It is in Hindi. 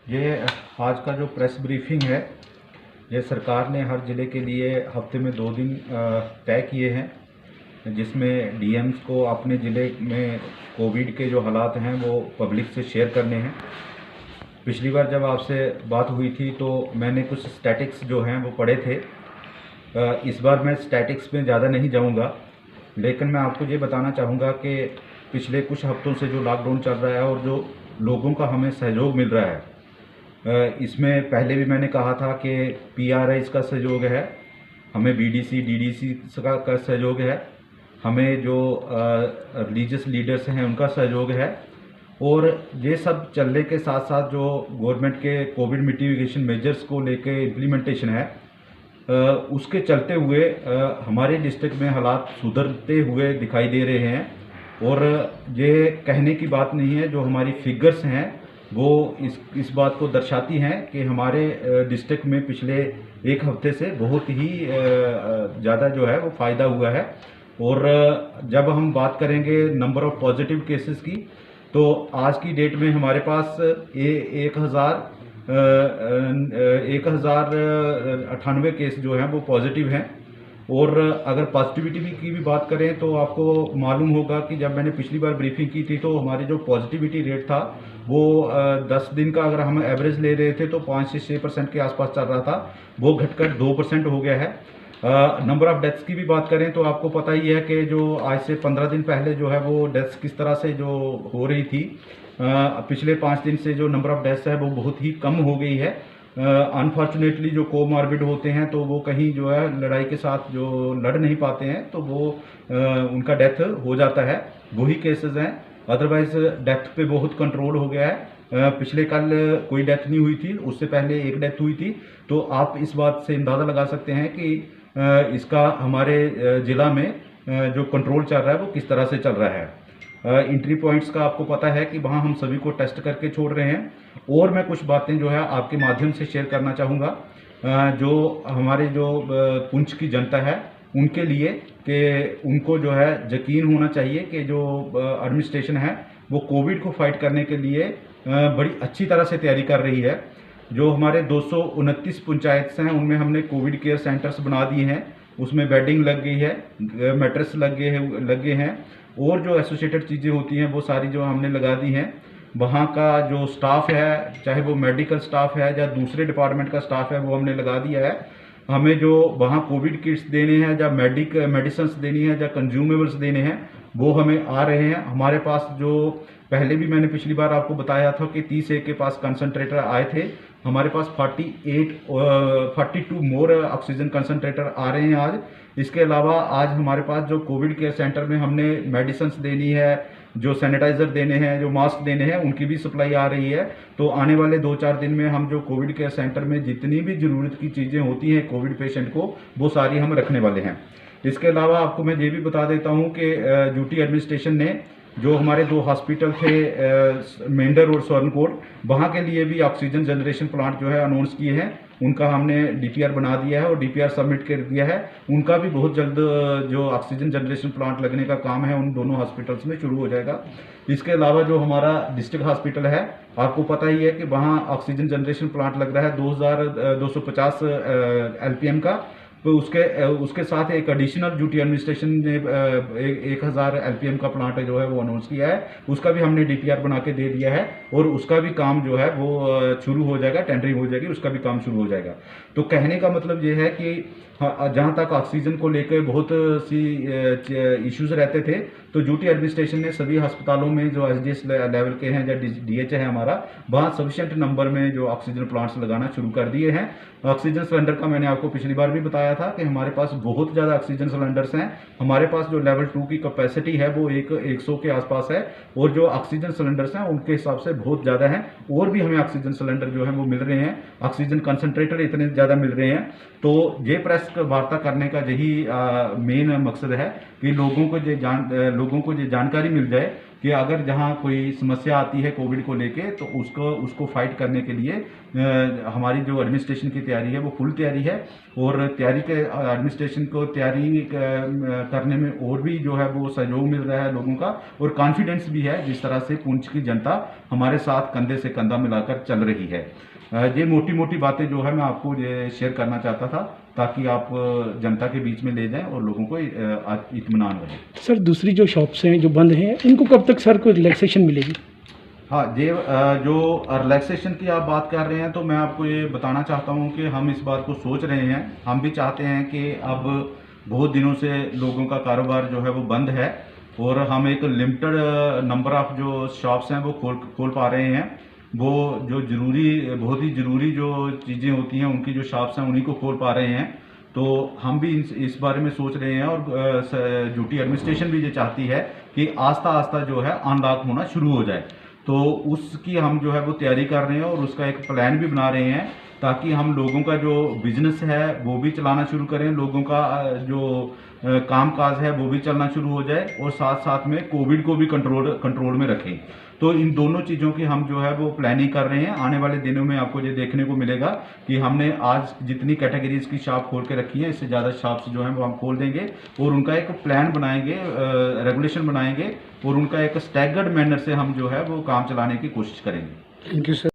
ये आज का जो प्रेस ब्रीफिंग है, ये सरकार ने हर ज़िले के लिए हफ्ते में 2 दिन तय किए हैं, जिसमें डीएम्स को अपने ज़िले में कोविड के जो हालात हैं वो पब्लिक से शेयर करने हैं। पिछली बार जब आपसे बात हुई थी तो मैंने कुछ स्टैटिक्स जो हैं वो पढ़े थे। इस बार मैं स्टैटिक्स में ज़्यादा नहीं जाऊंगा, लेकिन मैं आपको ये बताना चाहूँगा कि पिछले कुछ हफ्तों से जो लॉकडाउन चल रहा है और जो लोगों का हमें सहयोग मिल रहा है, इसमें पहले भी मैंने कहा था कि पीआरआईज़ का सहयोग है, हमें बीडीसी डीडीसी का सहयोग है, हमें जो रिलीजियस लीडर्स हैं उनका सहयोग है, और ये सब चलने के साथ साथ जो गवर्नमेंट के कोविड मिटिगेशन मेजर्स को लेके इम्प्लीमेंटेशन है, उसके चलते हुए हमारे डिस्ट्रिक्ट में हालात सुधरते हुए दिखाई दे रहे हैं। और ये कहने की बात नहीं है, जो हमारी फिगर्स हैं वो इस बात को दर्शाती हैं कि हमारे डिस्ट्रिक्ट में पिछले एक हफ्ते से बहुत ही ज़्यादा जो है वो फ़ायदा हुआ है। और जब हम बात करेंगे नंबर ऑफ़ पॉजिटिव केसेस की, तो आज की डेट में हमारे पास 1098 केस जो हैं वो पॉजिटिव हैं। और अगर पॉजिटिविटी की भी बात करें तो आपको मालूम होगा कि जब मैंने पिछली बार ब्रीफिंग की थी तो हमारी जो पॉजिटिविटी रेट था वो 10 दिन का अगर हम एवरेज ले रहे थे तो 5 से 6% के आसपास चल रहा था, वो घटकर 2% हो गया है। नंबर ऑफ़ डेथ्स की भी बात करें तो आपको पता ही है कि जो आज से 15 दिन पहले जो है वो डेथ्स किस तरह से जो हो रही थी, पिछले 5 दिन से जो नंबर ऑफ़ डेथ्स है वो बहुत ही कम हो गई है। अनफॉर्चुनेटली जो कोमॉर्बिड होते हैं तो वो कहीं जो है लड़ाई के साथ जो लड़ नहीं पाते हैं तो वो उनका डेथ हो जाता है, वही केसेस हैं। अदरवाइज डेथ पे बहुत कंट्रोल हो गया है। पिछले कल कोई डेथ नहीं हुई थी, उससे पहले एक डेथ हुई थी। तो आप इस बात से अंदाज़ा लगा सकते हैं कि इसका हमारे ज़िला में जो कंट्रोल चल रहा है वो किस तरह से चल रहा है। एंट्री पॉइंट्स का आपको पता है कि वहाँ हम सभी को टेस्ट करके छोड़ रहे हैं। और मैं कुछ बातें जो है आपके माध्यम से शेयर करना चाहूँगा, जो हमारे जो पुंछ की जनता है उनके लिए, कि उनको जो है यकीन होना चाहिए कि जो एडमिनिस्ट्रेशन है वो कोविड को फाइट करने के लिए बड़ी अच्छी तरह से तैयारी कर रही है। जो हमारे 229 पंचायत हैं उनमें हमने कोविड केयर सेंटर्स बना दिए हैं, उसमें बेडिंग लग गई है, मैट्रेस लगे हैं, और जो एसोसिएटेड चीज़ें होती हैं वो सारी जो हमने लगा दी हैं। वहाँ का जो स्टाफ है, चाहे वो मेडिकल स्टाफ है या दूसरे डिपार्टमेंट का स्टाफ है, वो हमने लगा दिया है। हमें जो वहाँ कोविड किट्स देने हैं या मेडिसिन्स देनी है या कंज्यूमेबल्स देने हैं वो हमें आ रहे हैं। हमारे पास जो पहले भी मैंने पिछली बार आपको बताया था कि 30 एक के पास कंसनट्रेटर आए थे, हमारे पास 42 मोर ऑक्सीजन कंसनट्रेटर आ रहे हैं आज। इसके अलावा आज हमारे पास जो कोविड केयर सेंटर में हमने मेडिसिन्स देनी है, जो सैनिटाइज़र देने हैं, जो मास्क देने हैं, उनकी भी सप्लाई आ रही है। तो आने वाले 2-4 दिन में हम जो कोविड केयर सेंटर में जितनी भी ज़रूरत की चीज़ें होती हैं कोविड पेशेंट को, वो सारी हम रखने वाले हैं। इसके अलावा आपको मैं ये भी बता देता हूँ कि यूटी एडमिनिस्ट्रेशन ने जो हमारे 2 हॉस्पिटल थे, मेंढर और स्वर्णकोट, वहाँ के लिए भी ऑक्सीजन जनरेशन प्लांट जो है अनाउंस किए हैं। उनका हमने डीपीआर बना दिया है और डीपीआर सबमिट कर दिया है। उनका भी बहुत जल्द जो ऑक्सीजन जनरेशन प्लांट लगने का काम है उन दोनों हॉस्पिटल्स में शुरू हो जाएगा। इसके अलावा जो हमारा डिस्ट्रिक्ट हॉस्पिटल है, आपको पता ही है कि वहाँ ऑक्सीजन जनरेशन प्लांट लग रहा है 2250 एलपीएम का। तो उसके साथ एक एडिशनल यूटी एडमिनिस्ट्रेशन ने 1000 एलपीएम का प्लांट जो है वो अनाउंस किया है। उसका भी हमने डीपीआर बना के दे दिया है और उसका भी काम जो है वो शुरू हो जाएगा, टेंडरिंग हो जाएगी, उसका भी काम शुरू हो जाएगा। तो कहने का मतलब ये है कि जहाँ तक ऑक्सीजन को लेकर बहुत सी इश्यूज रहते थे, तो यूटी एडमिनिस्ट्रेशन ने सभी अस्पतालों में जो एसडीएस लेवल के हैं या डीएच है हमारा, वहाँ सफिशिएंट नंबर में जो ऑक्सीजन प्लांट्स लगाना शुरू कर दिए हैं। ऑक्सीजन सिलेंडर का मैंने आपको पिछली बार भी बताया था कि हमारे पास बहुत ज़्यादा ऑक्सीजन सिलेंडर्स हैं। हमारे पास जो लेवल 2 की कैपेसिटी है वो 100 के आसपास है, और जो ऑक्सीजन सिलेंडर्स हैं उनके हिसाब से बहुत ज़्यादा हैं। और भी हमें ऑक्सीजन सिलेंडर जो है वो मिल रहे हैं, ऑक्सीजन कंसनट्रेटर इतने ज़्यादा मिल रहे हैं। तो ये प्रेस वार्ता करने का यही मेन मकसद है कि लोगों को ये जानकारी मिल जाए कि अगर जहाँ कोई समस्या आती है कोविड को लेके तो उसको फाइट करने के लिए हमारी जो एडमिनिस्ट्रेशन की तैयारी है वो फुल तैयारी है। और तैयारी के एडमिनिस्ट्रेशन को तैयारी करने में और भी जो है वो सहयोग मिल रहा है लोगों का, और कॉन्फिडेंस भी है जिस तरह से पुंछ की जनता हमारे साथ कंधे से कंधा मिलाकर चल रही है। ये मोटी मोटी बातें जो है मैं आपको ये शेयर करना चाहता था ताकि आप जनता के बीच में ले जाएं और लोगों को इत्मीनान रहे। सर दूसरी जो शॉप्स हैं जो बंद हैं इनको कब तक सर कोई रिलैक्सेशन मिलेगी? हाँ, ये जो रिलैक्सेशन की आप बात कर रहे हैं तो मैं आपको ये बताना चाहता हूँ कि हम इस बात को सोच रहे हैं। हम भी चाहते हैं कि अब बहुत दिनों से लोगों का कारोबार जो है वो बंद है और हम एक लिमिटेड नंबर ऑफ जो शॉप्स हैं वो खोल पा रहे हैं। वो जो बहुत ही ज़रूरी जो चीज़ें होती हैं उनकी जो शॉप्स हैं उन्हीं को खोल पा रहे हैं। तो हम भी इस बारे में सोच रहे हैं और ड्यूटी एडमिनिस्ट्रेशन भी ये चाहती है कि आस्ता आस्ता जो है अनलॉक होना शुरू हो जाए। तो उसकी हम जो है वो तैयारी कर रहे हैं और उसका एक प्लान भी बना रहे हैं ताकि हम लोगों का जो बिजनेस है वो भी चलाना शुरू करें, लोगों का जो काम काज है वो भी चलना शुरू हो जाए और साथ साथ में कोविड को भी कंट्रोल में रखें। तो इन दोनों चीज़ों की हम जो है वो प्लानिंग कर रहे हैं। आने वाले दिनों में आपको ये देखने को मिलेगा कि हमने आज जितनी कैटेगरीज की शॉप खोल के रखी है इससे ज़्यादा शॉप्स जो हैं वो हम खोल देंगे और उनका एक प्लान बनाएंगे, रेगुलेशन बनाएंगे और उनका एक स्टैगर्ड मैनर से हम जो है वो काम चलाने की कोशिश करेंगे। Thank you sir.